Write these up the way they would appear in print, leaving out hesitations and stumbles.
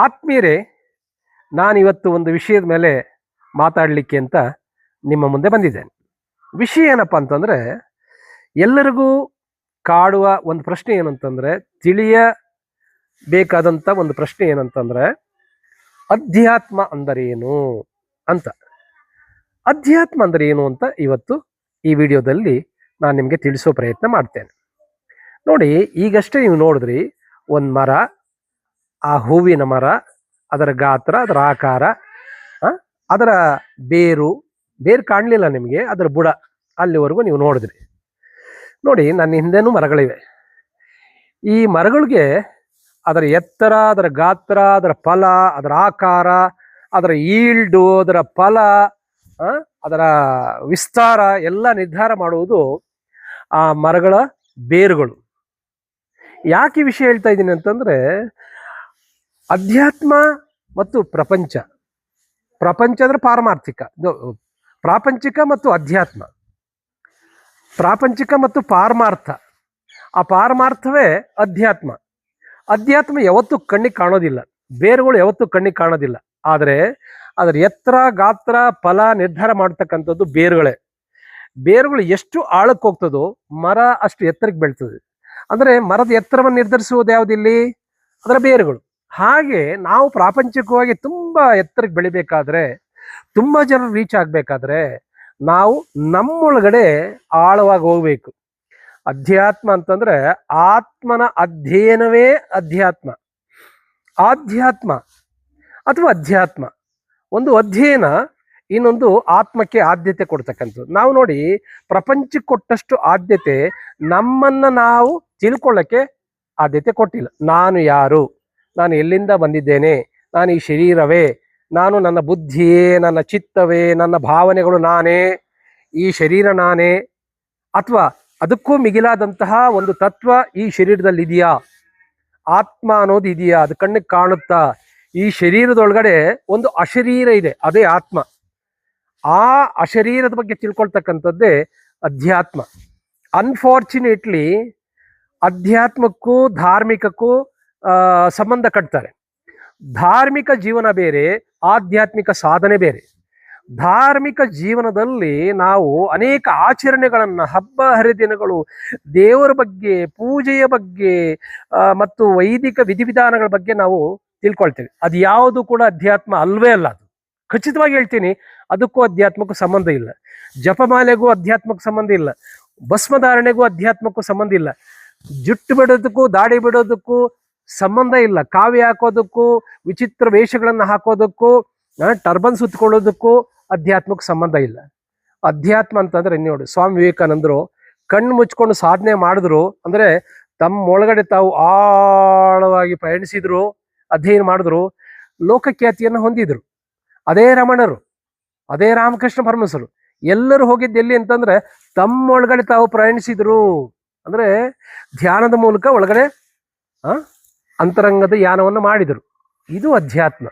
ಆತ್ಮೀಯರೇ, ನಾನಿವತ್ತು ಒಂದು ವಿಷಯದ ಮೇಲೆ ಮಾತಾಡಲಿಕ್ಕೆ ಅಂತ ನಿಮ್ಮ ಮುಂದೆ ಬಂದಿದ್ದೇನೆ. ವಿಷಯ ಏನಪ್ಪ ಅಂತಂದರೆ, ಎಲ್ಲರಿಗೂ ಕಾಡುವ ಒಂದು ಪ್ರಶ್ನೆ ಏನಂತಂದರೆ, ತಿಳಿಯಬೇಕಾದಂಥ ಒಂದು ಪ್ರಶ್ನೆ ಏನಂತಂದರೆ, ಅಧ್ಯಾತ್ಮ ಅಂದರೆ ಏನು ಅಂತ. ಅಧ್ಯಾತ್ಮ ಅಂದರೆ ಏನು ಅಂತ ಇವತ್ತು ಈ ವಿಡಿಯೋದಲ್ಲಿ ನಾನು ನಿಮಗೆ ತಿಳಿಸೋ ಪ್ರಯತ್ನ ಮಾಡ್ತೇನೆ. ನೋಡಿ, ಈಗಷ್ಟೇ ನೀವು ನೋಡಿದ್ರಿ ಒಂದು ಮರ, ಆ ಹೂವಿನ ಮರ, ಅದರ ಗಾತ್ರ, ಅದರ ಆಕಾರ, ಅದರ ಬೇರು ಕಾಣಲಿಲ್ಲ ನಿಮಗೆ, ಅದರ ಬುಡ ಅಲ್ಲಿವರೆಗೂ ನೀವು ನೋಡಿದ್ರಿ. ನೋಡಿ, ನನ್ನ ಹಿಂದೆನೂ ಮರಗಳಿವೆ. ಈ ಮರಗಳಿಗೆ ಅದರ ಎತ್ತರ, ಅದರ ಗಾತ್ರ, ಅದರ ಫಲ, ಅದರ ಆಕಾರ, ಅದರ ಈಲ್ಡು, ಅದರ ಫಲ, ಅದರ ವಿಸ್ತಾರ ಎಲ್ಲ ನಿರ್ಧಾರ ಮಾಡುವುದು ಆ ಮರಗಳ ಬೇರುಗಳು. ಯಾಕೆ ಈ ವಿಷಯ ಹೇಳ್ತಾ ಇದ್ದೀನಿ ಅಂತಂದರೆ, ಅಧ್ಯಾತ್ಮ ಮತ್ತು ಪ್ರಪಂಚ ಅಂದರೆ ಪಾರಮಾರ್ಥಿಕ, ಪ್ರಾಪಂಚಿಕ ಮತ್ತು ಅಧ್ಯಾತ್ಮ, ಪ್ರಾಪಂಚಿಕ ಮತ್ತು ಪಾರಮಾರ್ಥ. ಆ ಪಾರಮಾರ್ಥವೇ ಅಧ್ಯಾತ್ಮ. ಅಧ್ಯಾತ್ಮ ಯಾವತ್ತೂ ಕಣ್ಣಿಗೆ ಕಾಣೋದಿಲ್ಲ, ಬೇರುಗಳು ಯಾವತ್ತೂ ಕಣ್ಣಿಗೆ ಕಾಣೋದಿಲ್ಲ. ಆದರೆ ಅದರ ಎತ್ತರ, ಗಾತ್ರ, ಫಲ ನಿರ್ಧಾರ ಮಾಡ್ತಕ್ಕಂಥದ್ದು ಬೇರುಗಳೇ. ಬೇರುಗಳು ಎಷ್ಟು ಆಳಕ್ಕೆ ಹೋಗ್ತದೋ ಮರ ಅಷ್ಟು ಎತ್ತರಕ್ಕೆ ಬೆಳ್ತದೆ. ಅಂದರೆ ಮರದ ಎತ್ತರವನ್ನು ನಿರ್ಧರಿಸುವುದು ಯಾವುದಿಲ್ಲಿ? ಅದರ ಬೇರುಗಳು. ಹಾಗೆ ನಾವು ಪ್ರಾಪಂಚಿಕವಾಗಿ ತುಂಬ ಎತ್ತರಕ್ಕೆ ಬೆಳಿಬೇಕಾದ್ರೆ, ತುಂಬ ಜನರು ರೀಚ್ ಆಗಬೇಕಾದ್ರೆ, ನಾವು ನಮ್ಮೊಳಗಡೆ ಆಳವಾಗಿ ಹೋಗ್ಬೇಕು. ಅಧ್ಯಾತ್ಮ ಅಂತಂದರೆ ಆತ್ಮನ ಅಧ್ಯಯನವೇ ಅಧ್ಯಾತ್ಮ. ಆಧ್ಯಾತ್ಮ ಅಥವಾ ಅಧ್ಯಾತ್ಮ, ಒಂದು ಅಧ್ಯಯನ, ಇನ್ನೊಂದು ಆತ್ಮಕ್ಕೆ ಆದ್ಯತೆ ಕೊಡ್ತಕ್ಕಂಥದ್ದು. ನಾವು ನೋಡಿ, ಪ್ರಪಂಚಕ್ಕೆ ಕೊಟ್ಟಷ್ಟು ಆದ್ಯತೆ ನಮ್ಮನ್ನು ನಾವು ತಿಳ್ಕೊಳ್ಳೋಕ್ಕೆ ಆದ್ಯತೆ ಕೊಟ್ಟಿಲ್ಲ. ನಾನು ಯಾರು, ನಾನು ಎಲ್ಲಿಂದ ಬಂದಿದ್ದೇನೆ, ನಾನು ಈ ಶರೀರವೇ, ನಾನು ನನ್ನ ಬುದ್ಧಿಯೇ, ನನ್ನ ಚಿತ್ತವೇ, ನನ್ನ ಭಾವನೆಗಳು ನಾನೇ, ಈ ಶರೀರ ನಾನೇ, ಅಥವಾ ಅದಕ್ಕೂ ಮಿಗಿಲಾದಂತಹ ಒಂದು ತತ್ವ ಈ ಶರೀರದಲ್ಲಿ ಇದೆಯಾ, ಆತ್ಮ ಅನ್ನೋದು ಇದೆಯಾ, ಅದು ಕಣ್ಣಿಗೆ ಕಾಣುತ್ತಾ? ಈ ಶರೀರದೊಳಗಡೆ ಒಂದು ಅಶರೀರ ಇದೆ, ಅದೇ ಆತ್ಮ. ಆ ಅಶರೀರದ ಬಗ್ಗೆ ತಿಳ್ಕೊಳ್ತಕ್ಕಂಥದ್ದೇ ಅಧ್ಯಾತ್ಮ. ಅನ್ಫಾರ್ಚುನೇಟ್ಲಿ ಅಧ್ಯಾತ್ಮಕ್ಕೂ ಧಾರ್ಮಿಕಕ್ಕೂ ಸಂಬಂಧ ಕಟ್ತಾರೆ. ಧಾರ್ಮಿಕ ಜೀವನ ಬೇರೆ, ಆಧ್ಯಾತ್ಮಿಕ ಸಾಧನೆ ಬೇರೆ. ಧಾರ್ಮಿಕ ಜೀವನದಲ್ಲಿ ನಾವು ಅನೇಕ ಆಚರಣೆಗಳನ್ನು, ಹಬ್ಬ ಹರಿದಿನಗಳು, ದೇವರ ಬಗ್ಗೆ, ಪೂಜೆಯ ಬಗ್ಗೆ ಮತ್ತು ವೈದಿಕ ವಿಧಿವಿಧಾನಗಳ ಬಗ್ಗೆ ನಾವು ತಿಳ್ಕೊಳ್ತೇವೆ. ಅದು ಯಾವುದು ಕೂಡ ಅಧ್ಯಾತ್ಮ ಅಲ್ವೇ ಅಲ್ಲ. ಅದು ಖಚಿತವಾಗಿ ಹೇಳ್ತೀನಿ, ಅದಕ್ಕೂ ಅಧ್ಯಾತ್ಮಕ್ಕೂ ಸಂಬಂಧ ಇಲ್ಲ. ಜಪಮಾಲೆಗೂ ಅಧ್ಯಾತ್ಮಕ್ಕೂ ಸಂಬಂಧ ಇಲ್ಲ, ಭಸ್ಮಧಾರಣೆಗೂ ಅಧ್ಯಾತ್ಮಕ್ಕೂ ಸಂಬಂಧ ಇಲ್ಲ, ಜುಟ್ಟು ಬಿಡೋದಕ್ಕೂ ದಾಡಿ ಬಿಡೋದಕ್ಕೂ ಸಂಬಂಧ ಇಲ್ಲ, ಕಾವ್ಯ ಹಾಕೋದಕ್ಕೂ, ವಿಚಿತ್ರ ವೇಷಗಳನ್ನು ಹಾಕೋದಕ್ಕೂ, ಟರ್ಬನ್ ಸುತ್ತಕೊಳ್ಳೋದಕ್ಕೂ ಅಧ್ಯಾತ್ಮಕ್ಕೆ ಸಂಬಂಧ ಇಲ್ಲ. ಅಧ್ಯಾತ್ಮ ಅಂತಂದ್ರೆ ನೋಡಿ, ಸ್ವಾಮಿ ವಿವೇಕಾನಂದರು ಕಣ್ಣು ಮುಚ್ಕೊಂಡು ಸಾಧನೆ ಮಾಡಿದ್ರು. ಅಂದರೆ ತಮ್ಮ ಒಳಗಡೆ ತಾವು ಆಳವಾಗಿ ಪಯಣಿಸಿದ್ರು, ಅಧ್ಯಯನ ಮಾಡಿದ್ರು, ಲೋಕಖ್ಯಾತಿಯನ್ನು ಹೊಂದಿದ್ರು. ಅದೇ ರಮಣರು, ಅದೇ ರಾಮಕೃಷ್ಣ ಪರಮಹಂಸರು ಎಲ್ಲರೂ ಹೋಗಿದ್ದು ಎಲ್ಲಿ ಅಂತಂದ್ರೆ ತಮ್ಮೊಳಗಡೆ ತಾವು ಪ್ರಯಾಣಿಸಿದ್ರು. ಅಂದರೆ ಧ್ಯಾನದ ಮೂಲಕ ಒಳಗಡೆ ಅಂತರಂಗದ ಯಾನವನ್ನು ಮಾಡಿದರು. ಇದು ಅಧ್ಯಾತ್ಮ.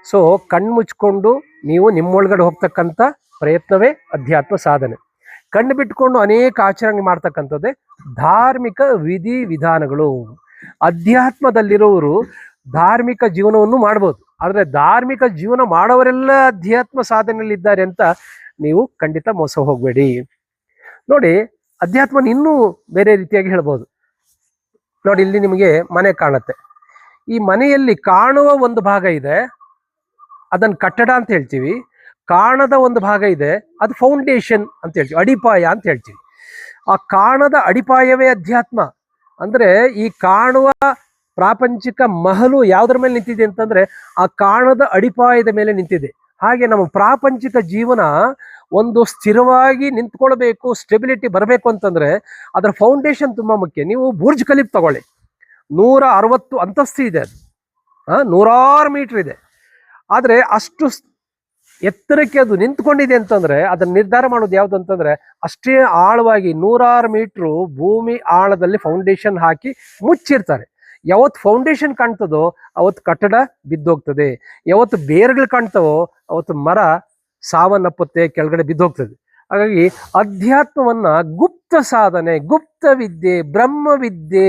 ಸೊ ಕಣ್ಣು ಮುಚ್ಕೊಂಡು ನೀವು ನಿಮ್ಮೊಳಗಡೆ ಹೋಗ್ತಕ್ಕಂಥ ಪ್ರಯತ್ನವೇ ಅಧ್ಯಾತ್ಮ ಸಾಧನೆ. ಕಣ್ಣು ಬಿಟ್ಕೊಂಡು ಅನೇಕ ಆಚರಣೆ ಮಾಡ್ತಕ್ಕಂಥದ್ದೇ ಧಾರ್ಮಿಕ ವಿಧಿ ವಿಧಾನಗಳು. ಅಧ್ಯಾತ್ಮದಲ್ಲಿರೋರು ಧಾರ್ಮಿಕ ಜೀವನವನ್ನು ಮಾಡ್ಬೋದು, ಆದರೆ ಧಾರ್ಮಿಕ ಜೀವನ ಮಾಡೋವರೆಲ್ಲ ಅಧ್ಯಾತ್ಮ ಸಾಧನೆಯಲ್ಲಿದ್ದಾರೆ ಅಂತ ನೀವು ಖಂಡಿತ ಮೋಸ ಹೋಗಬೇಡಿ. ನೋಡಿ, ಅಧ್ಯಾತ್ಮನ ಇನ್ನೂ ಬೇರೆ ರೀತಿಯಾಗಿ ಹೇಳ್ಬೋದು. ನೋಡಿ, ಇಲ್ಲಿ ನಿಮಗೆ ಮನೆ ಕಾಣುತ್ತೆ. ಈ ಮನೆಯಲ್ಲಿ ಕಾಣುವ ಒಂದು ಭಾಗ ಇದೆ, ಅದನ್ನು ಕಟ್ಟಡ ಅಂತ ಹೇಳ್ತೀವಿ. ಕಾಣದ ಒಂದು ಭಾಗ ಇದೆ, ಅದು ಫೌಂಡೇಶನ್ ಅಂತ ಹೇಳ್ತೀವಿ, ಅಡಿಪಾಯ ಅಂತ ಹೇಳ್ತೀವಿ. ಆ ಕಾಣದ ಅಡಿಪಾಯವೇ ಅಧ್ಯಾತ್ಮ. ಅಂದರೆ ಈ ಕಾಣುವ ಪ್ರಾಪಂಚಿಕ ಮಹಲು ಯಾವುದರ ಮೇಲೆ ನಿಂತಿದೆ ಅಂತಂದ್ರೆ ಆ ಕಾಣದ ಅಡಿಪಾಯದ ಮೇಲೆ ನಿಂತಿದೆ. ಹಾಗೆ ನಮ್ಮ ಪ್ರಾಪಂಚಿಕ ಜೀವನ ಒಂದು ಸ್ಥಿರವಾಗಿ ನಿಂತ್ಕೊಳ್ಬೇಕು, ಸ್ಟೆಬಿಲಿಟಿ ಬರಬೇಕು ಅಂತಂದ್ರೆ ಅದರ ಫೌಂಡೇಶನ್ ತುಂಬಾ ಮುಖ್ಯ. ನೀವು ಬುರ್ಜ್ ಖಲೀಫ್ ತಗೊಳ್ಳಿ, 160 ಅಂತಸ್ತು ಇದೆ, ಅದು 106 ಮೀಟರ್ ಇದೆ. ಆದರೆ ಅಷ್ಟು ಎತ್ತರಕ್ಕೆ ಅದು ನಿಂತ್ಕೊಂಡಿದೆ ಅಂತಂದ್ರೆ ಅದನ್ನ ನಿರ್ಧಾರ ಮಾಡೋದು ಯಾವ್ದು ಅಂತಂದ್ರೆ, ಅಷ್ಟೇ ಆಳವಾಗಿ 106 ಮೀಟ್ರು ಭೂಮಿ ಆಳದಲ್ಲಿ ಫೌಂಡೇಶನ್ ಹಾಕಿ ಮುಚ್ಚಿರ್ತಾರೆ. ಯಾವತ್ತು ಫೌಂಡೇಶನ್ ಕಾಣ್ತದೋ ಅವತ್ತು ಕಟ್ಟಡ ಬಿದ್ದೋಗ್ತದೆ, ಯಾವತ್ತು ಬೇರುಗಳು ಕಾಣ್ತವೋ ಅವತ್ತು ಮರ ಸಾವನ್ನಪ್ಪುತ್ತೆ, ಕೆಳಗಡೆ ಬಿದ್ದೋಗ್ತದೆ. ಹಾಗಾಗಿ ಅಧ್ಯಾತ್ಮವನ್ನ ಗುಪ್ತ ಸಾಧನೆ, ಗುಪ್ತ ವಿದ್ಯೆ, ಬ್ರಹ್ಮವಿದ್ಯೆ,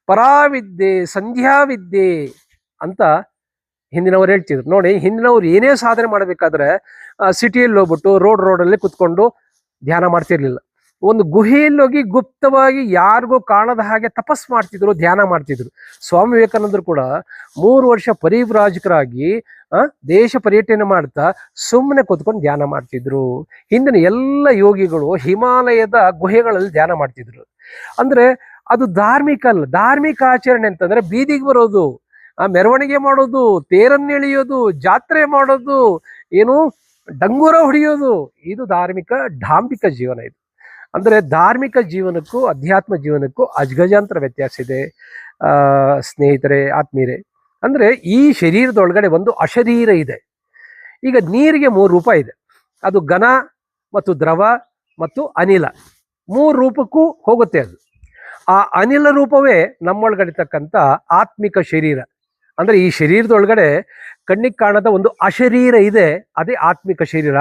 ಪರಾವಿದ್ಯೆ, ಸಂಧ್ಯಾ ವಿದ್ಯೆ ಅಂತ ಹಿಂದಿನವ್ರು ಹೇಳ್ತಿದ್ರು ನೋಡಿ, ಹಿಂದಿನವ್ರು ಏನೇ ಸಾಧನೆ ಮಾಡಬೇಕಾದ್ರೆ ಸಿಟಿಯಲ್ಲಿ ಹೋಗ್ಬಿಟ್ಟು ರೋಡಲ್ಲಿ ಕುತ್ಕೊಂಡು ಧ್ಯಾನ ಮಾಡ್ತಿರ್ಲಿಲ್ಲ. ಒಂದು ಗುಹೆಯಲ್ಲಿ ಹೋಗಿ ಗುಪ್ತವಾಗಿ ಯಾರಿಗೂ ಕಾಣದ ಹಾಗೆ ತಪಸ್ ಮಾಡ್ತಿದ್ರು, ಧ್ಯಾನ ಮಾಡ್ತಿದ್ರು. ಸ್ವಾಮಿ ವಿವೇಕಾನಂದರು ಕೂಡ 3 ವರ್ಷ ಪರಿವ್ರಾಜಕರಾಗಿ ದೇಶ ಪರ್ಯಟನೆ ಮಾಡ್ತಾ ಸುಮ್ಮನೆ ಕೂತ್ಕೊಂಡು ಧ್ಯಾನ ಮಾಡ್ತಿದ್ರು. ಹಿಂದಿನ ಎಲ್ಲ ಯೋಗಿಗಳು ಹಿಮಾಲಯದ ಗುಹೆಗಳಲ್ಲಿ ಧ್ಯಾನ ಮಾಡ್ತಿದ್ರು. ಅಂದ್ರೆ ಅದು ಧಾರ್ಮಿಕ ಅಲ್ಲ. ಧಾರ್ಮಿಕ ಆಚರಣೆ ಅಂತಂದ್ರೆ ಬೀದಿಗೆ ಬರೋದು, ಮೆರವಣಿಗೆ ಮಾಡೋದು, ತೇರನ್ನು ಎಳೆಯೋದು, ಜಾತ್ರೆ ಮಾಡೋದು, ಏನು ಡಂಗೂರ ಹೊಡೆಯೋದು, ಇದು ಧಾರ್ಮಿಕ ಡಾಂಬಿಕ ಜೀವನ. ಇದು ಅಂದ್ರೆ ಧಾರ್ಮಿಕ ಜೀವನಕ್ಕೂ ಅಧ್ಯಾತ್ಮ ಜೀವನಕ್ಕೂ ಅಜಗಜಾಂತರ ವ್ಯತ್ಯಾಸ ಇದೆ ಸ್ನೇಹಿತರೆ, ಆತ್ಮೀಯರೇ. ಅಂದ್ರೆ ಈ ಶರೀರದೊಳಗಡೆ ಒಂದು ಅಶರೀರ ಇದೆ. ಈಗ ನೀರಿಗೆ 3 ರೂಪ ಇದೆ. ಅದು ಘನ ಮತ್ತು ದ್ರವ ಮತ್ತು ಅನಿಲ, 3 ರೂಪಕ್ಕೂ ಹೋಗುತ್ತೆ ಅದು. ಆ ಅನಿಲ ರೂಪವೇ ನಮ್ಮೊಳಗಡಿತಕ್ಕಂಥ ಆತ್ಮಿಕ ಶರೀರ. ಅಂದ್ರೆ ಈ ಶರೀರದೊಳಗಡೆ ಕಣ್ಣಿಗೆ ಕಾಣದ ಒಂದು ಅಶರೀರ ಇದೆ, ಅದೇ ಆತ್ಮಿಕ ಶರೀರ.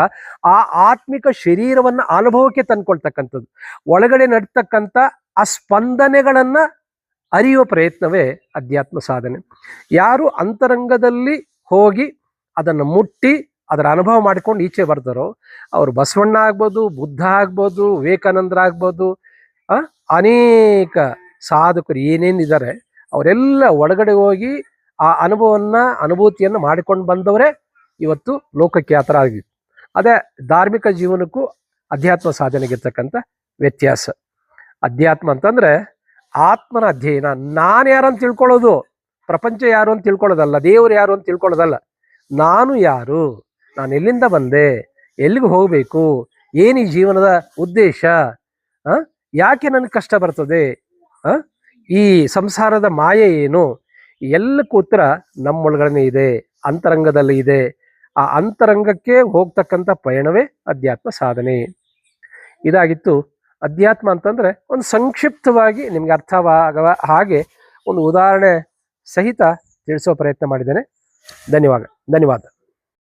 ಆ ಆತ್ಮಿಕ ಶರೀರವನ್ನ ಅನುಭವಕ್ಕೆ ತಂದ್ಕೊಳ್ತಕ್ಕಂಥದ್ದು, ಒಳಗಡೆ ನಡ್ತಕ್ಕಂಥ ಆ ಸ್ಪಂದನೆಗಳನ್ನ ಅರಿಯುವ ಪ್ರಯತ್ನವೇ ಅಧ್ಯಾತ್ಮ ಸಾಧನೆ. ಯಾರು ಅಂತರಂಗದಲ್ಲಿ ಹೋಗಿ ಅದನ್ನು ಮುಟ್ಟಿ ಅದರ ಅನುಭವ ಮಾಡಿಕೊಂಡು ಈಚೆ ಬರ್ತಾರೋ ಅವರು ಬಸವಣ್ಣ ಆಗ್ಬೋದು, ಬುದ್ಧ ಆಗ್ಬೋದು, ವಿವೇಕಾನಂದರ ಆಗ್ಬೋದು, ಅನೇಕ ಸಾಧಕರು ಏನೇನಿದ್ದಾರೆ ಅವರೆಲ್ಲ ಒಳಗಡೆ ಹೋಗಿ ಆ ಅನುಭೂತಿಯನ್ನು ಮಾಡಿಕೊಂಡು ಬಂದವರೇ ಇವತ್ತು ಲೋಕಕ್ಕೆ ಆ ಥರ ಆಗಿದೆ. ಅದೇ ಧಾರ್ಮಿಕ ಜೀವನಕ್ಕೂ ಅಧ್ಯಾತ್ಮ ಸಾಧನೆಗಿರ್ತಕ್ಕಂಥ ವ್ಯತ್ಯಾಸ. ಅಧ್ಯಾತ್ಮ ಅಂತಂದ್ರೆ ಆತ್ಮನ ಅಧ್ಯಯನ. ನಾನು ಯಾರು ಅಂತ ತಿಳ್ಕೊಳ್ಳೋದು, ಪ್ರಪಂಚ ಯಾರು ಅಂತ ತಿಳ್ಕೊಳ್ಳೋದಲ್ಲ, ದೇವರು ಯಾರು ಅಂತ ತಿಳ್ಕೊಳ್ಳೋದಲ್ಲ. ನಾನು ಯಾರು, ನಾನು ಎಲ್ಲಿಂದ ಬಂದೆ, ಎಲ್ಲಿಗೆ ಹೋಗಬೇಕು, ಏನು ಈ ಜೀವನದ ಉದ್ದೇಶ, ಯಾಕೆ ನನಗೆ ಕಷ್ಟ ಬರ್ತದೆ, ಈ ಸಂಸಾರದ ಮಾಯೆ ಏನು, ಎಲ್ಲಕ್ಕೂ ಉತ್ತರ ನಮ್ಮೊಳಗಡೆ ಇದೆ, ಅಂತರಂಗದಲ್ಲಿ ಇದೆ. ಆ ಅಂತರಂಗಕ್ಕೆ ಹೋಗ್ತಕ್ಕಂಥ ಪಯಣವೇ ಅಧ್ಯಾತ್ಮ ಸಾಧನೆ. ಇದಾಗಿತ್ತು ಅಧ್ಯಾತ್ಮ ಅಂತಂದ್ರೆ ಒಂದು ಸಂಕ್ಷಿಪ್ತವಾಗಿ ನಿಮ್ಗೆ ಅರ್ಥವಾಗುವ ಹಾಗೆ ಒಂದು ಉದಾಹರಣೆ ಸಹಿತ ತಿಳಿಸೋ ಪ್ರಯತ್ನ ಮಾಡಿದ್ದೇನೆ. ಧನ್ಯವಾದ.